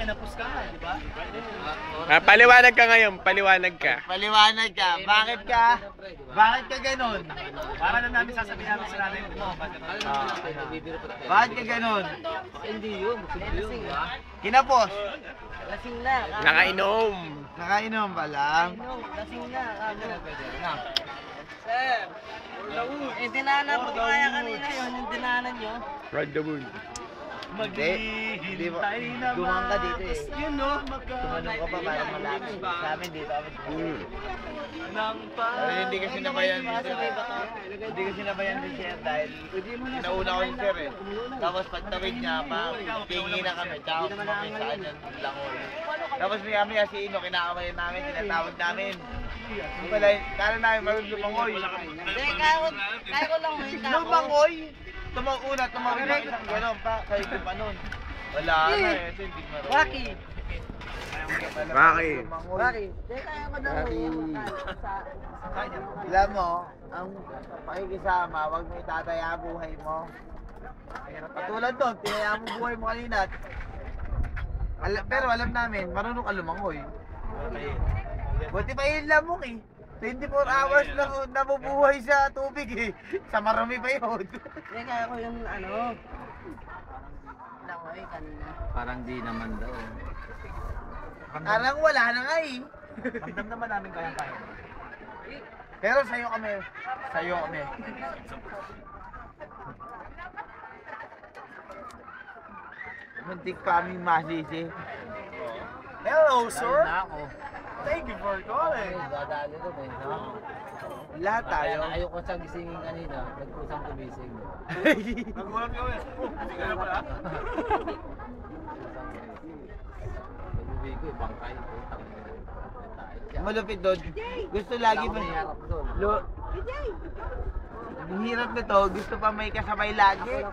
kinapos ka nga, di ba? Paliwanag ka ngayon, paliwanag ka. Paliwanag ka. Bakit ka? Bakit ka ganun? Para lang namin sasabihin namin sa nanay mo. Bakit ka ganun? Hindi yun. Kinapos. Lasing na. Nakainom. Nakainom pa lang. Lasing na. Sir. Eh, dinanan po kaya kanina yun. Yung dinanan nyo. Ride the moon. Hindi mo. Gumang ka dito eh. Yun no, Tumanong ka pa para malaki. Sa amin dito kami. Nang pa. Hindi kasi nabayan si Sir. Hindi kasi nabayan si Sir dahil nauna ko si Sir eh. Tapos pagtawid niya pa, tingi na kami. Tsaka kumapit sa kanyang langoy. Tapos may kami si Ino, kinakamayan namin, tinatawag namin. Yung pala, kala namin marunong lumangoy. Hindi, kaya ko lang may tao. Lumangoy? Tumanguna, tumawid ng isang gano'n pa. Kayo ko pa nun. Wala na eh. Ito hindi marunong. Waki. Waki. Waki. Hindi, kaya ko daw. Alam mo, ang pakikisama, wag mo itataya buhay mo. Patulad doon, tinaya mo buhay mo kanina. Pero alam namin, marunong ka lumangoy. Buti pa yung lamok eh. 24 hours lang nabubuhay sa tubig eh. Sa marami pa yun. Hindi, kaya ko yung ano. Langoy kanina. Parang di naman daw. Parang wala na nga eh. Ramdam naman namin kaya-kaya. Pero sa'yo kami. Sa'yo kami. Muntik pa aming masisi. Hello, sir. Ako. Thank you for calling. Dadali doon eh. No? Lahat tayo. Ayoko sa gisingin kanina. Nagkusang kumising. Nagulat ka eh. Hindi ka na pala. Nag-uwi ko, bangkay. Malupit doon. Gusto lagi pa. Ang hirap nito, gusto pa may kasabay lagi.